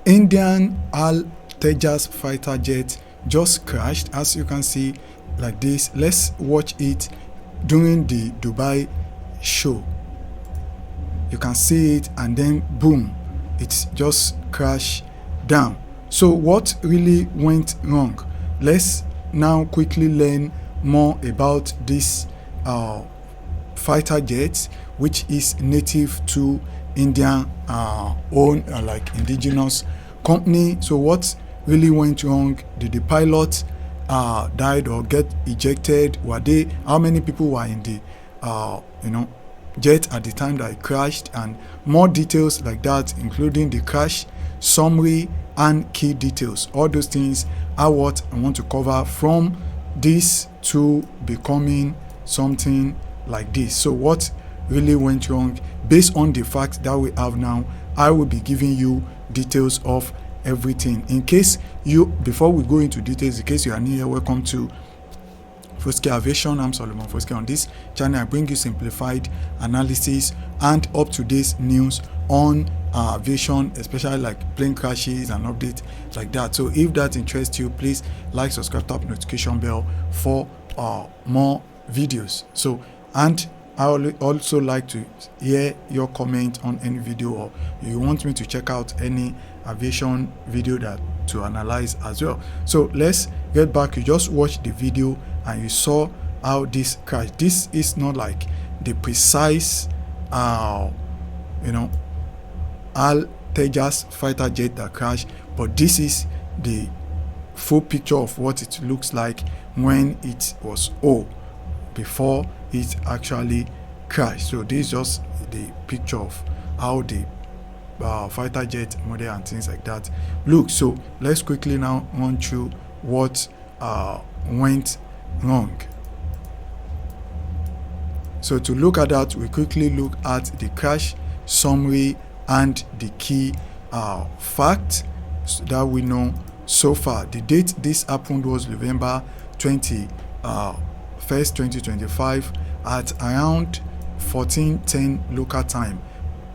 Indian HAL Tejas fighter jet just crashed, as you can see like this. Let's watch it during the Dubai show. You can see it, and then boom, it's just crashed down. So what really went wrong? Let's now quickly learn more about this fighter jet, which is native to Indian own like indigenous company. So what really went wrong? Did the pilot died or get ejected? Were they, how many people were in the jet at the time that it crashed? And more details like that, including the crash summary and key details. All those things are what I want to cover from this to becoming something like this. So what really went wrong? Based on the facts that we have now, I will be giving you details of everything. In case you, before we go into details, in case you are new here, welcome to Foskaay Aviation. I'm Solomon Foskaay. On this channel, I bring you simplified analysis and up-to-date news on aviation, especially like plane crashes and updates like that. So if that interests you, please like, subscribe, tap notification bell for more videos. So, and I would also like to hear your comment on any video, or you want me to check out any aviation video that to analyze as well. So let's get back. You just watched the video and you saw how this crash. This is not like the precise HAL Tejas fighter jet that crashed, but this is the full picture of what it looks like when it was before it actually crashed. So this is just the picture of how the fighter jet model and things like that look. So let's quickly now run through what went wrong. So to look at that, we quickly look at the crash summary and the key fact that we know so far. The date this happened was November 21st, 2025 at around 14:10 local time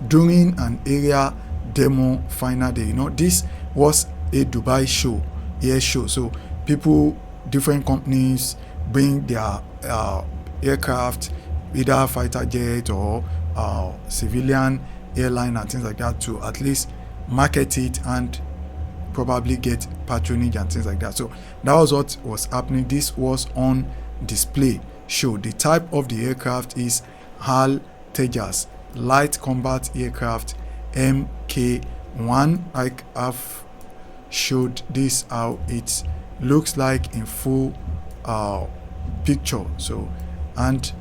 during an area demo final day. This was a Dubai show, air show. So people, different companies bring their aircraft, either fighter jet or civilian airline and things like that, to at least market it and probably get patronage and things like that. So that was what was happening. This was on display show. The type of the aircraft is HAL Tejas, light combat aircraft MK1. I have showed this how it looks like in full picture. So, and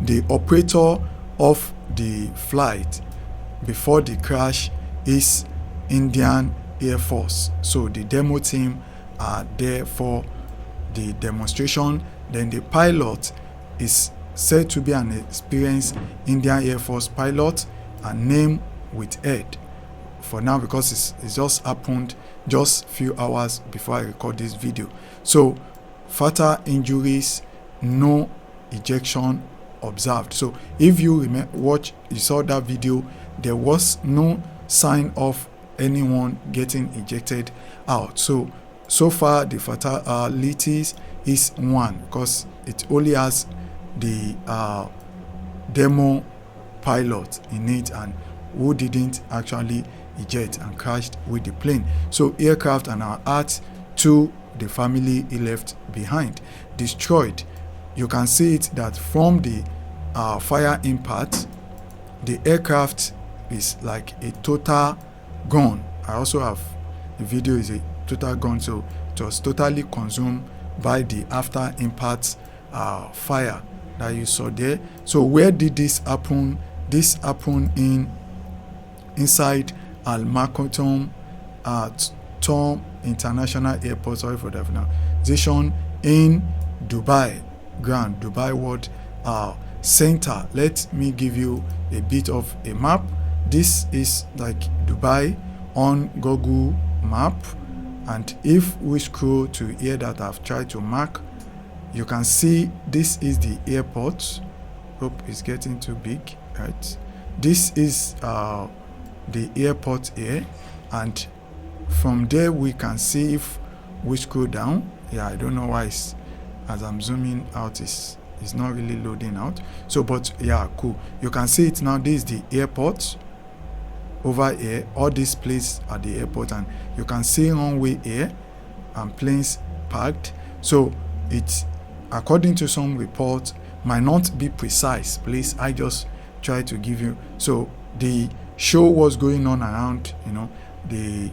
the operator of the flight before the crash is Indian Air Force. So the demo team are there for the demonstration. Then the pilot is said to be an experienced Indian Air Force pilot and named with Ed for now, because it's just happened just few hours before I record this video. So fatal injuries, no ejection observed. So if you you saw that video, there was no sign of anyone getting ejected out. So far the fatalities is 1, because it only has the demo pilot in it, and who didn't actually eject and crashed with the plane. So aircraft and our art to the family he left behind destroyed. You can see it that from the fire impact, the aircraft is like a total gone. I also have the video is a total gone. So it was totally consumed by the after impact fire that you saw there. So where did this happen? This happened inside Al Maktoum at Tom International Airport, sorry for the pronunciation, in Dubai World Center. Let me give you a bit of a map. This is like Dubai on Google map, and if we scroll to here that I've tried to mark, you can see this is the airport. Hope it's getting too big, right? This is the airport here, and from there we can see if we scroll down. I don't know why it's, as I'm zooming out, it's not really loading out. So but cool, you can see it now. This is the airport over here. All these places at the airport, and you can see runway here and planes parked. So it's, according to some reports, might not be precise. Please, I just try to give you. So the show was going on around the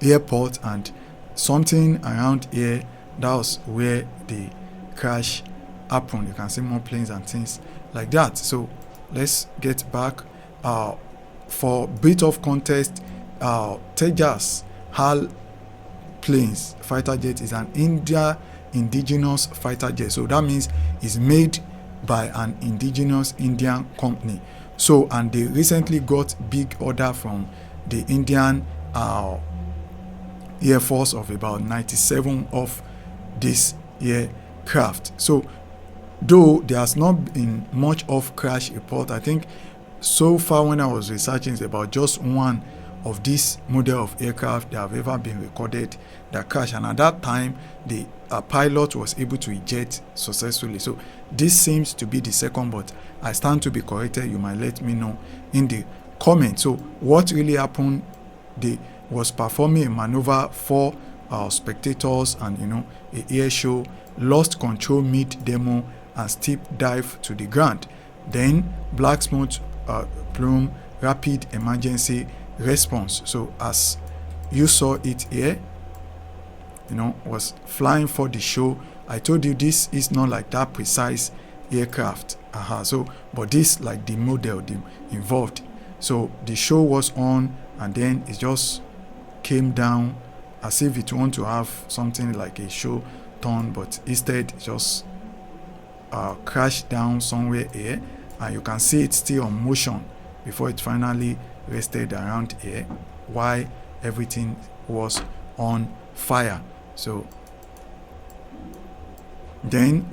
airport, and something around here, that was where the crash happened. You can see more planes and things like that. So let's get back. For bit of context, Tejas HAL planes fighter jet is an indigenous fighter jet. So that means it's made by an indigenous Indian company. So, and they recently got big order from the Indian Air Force of about 97 of this aircraft. So though there has not been much of crash report, I think so far when I was researching, it's about just one of this model of aircraft that have ever been recorded that crashed, and at that time the pilot was able to eject successfully. So this seems to be the second, but I stand to be corrected. You might let me know in the comments. So what really happened? They was performing a maneuver for spectators, and a air show, lost control mid demo and steep dive to the ground. Then black smoke plume, rapid emergency response. So as you saw it here, was flying for the show. I told you this is not like that precise aircraft. So but this like the model involved. So the show was on, and then it just came down as if it want to have something like a show turn, but instead it just crashed down somewhere here, and you can see it still on motion before it finally rested around here while everything was on fire. So then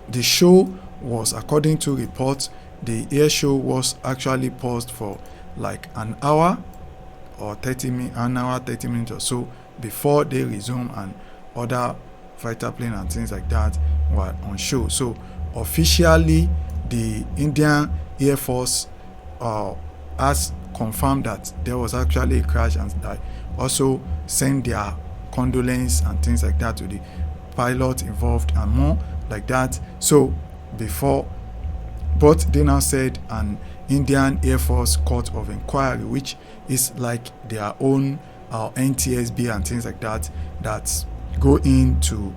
the show was, according to reports, the air show was actually paused for like an hour or 30 minutes or so before they resume, and other fighter plane and things like that were on show. So officially the Indian Air Force has confirmed that there was actually a crash, and that also sent their condolence and things like that to the pilot involved and more like that. So before, but they now said an Indian Air Force Court of Inquiry, which is like their own NTSB and things like that, that go in to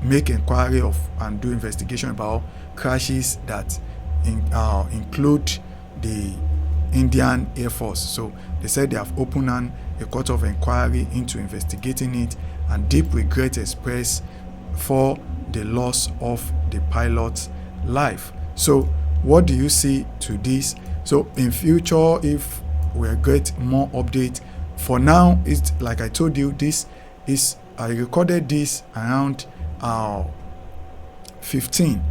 make inquiry of and do investigation about crashes that include the Indian Air Force. So they said they have opened a court of inquiry into investigating it, and deep regret expressed for the loss of the pilot's life. So what do you see to this? So in future, if we get more update, for now it's like I told you, this is, I recorded this around 15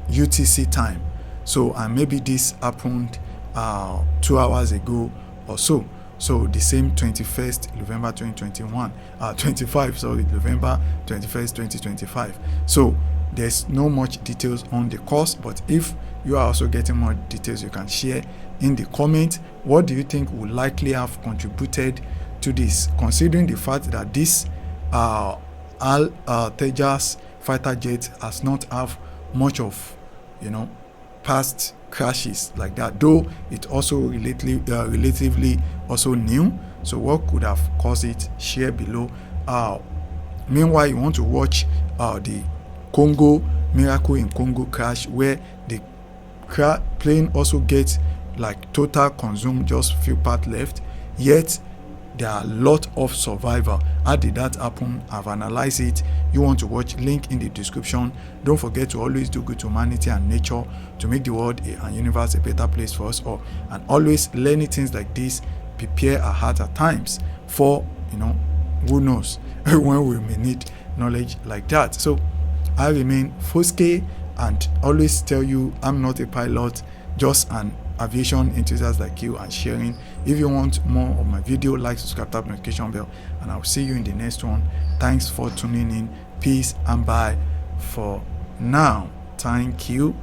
UTC time. So and maybe this happened 2 hours ago or so. So the same 21st November 2021, 25, sorry, November 21st, 2025. So there's no much details on the course, but if you are also getting more details, you can share in the comment. What do you think would likely have contributed to this, considering the fact that this HAL Tejas fighter jet has not have much of past crashes like that, though it also relatively also new. So what could have caused it? Share below. Meanwhile, you want to watch the Congo Miracle in Congo crash, where the plane also gets like total consumed, just few parts left, yet there are a lot of survivor. How did that happen? I've analyzed it. You want to watch, link in the description. Don't forget to always do good to humanity and nature to make the world and universe a better place for us all, and always learning things like this prepare our heart at times for who knows when we may need knowledge like that. So I remain Foskaay, and always tell you I'm not a pilot, just an aviation enthusiasts like you and sharing. If you want more of my video, like, subscribe, tap notification bell, and I'll see you in the next one. Thanks for tuning in. Peace and bye for now. Thank you.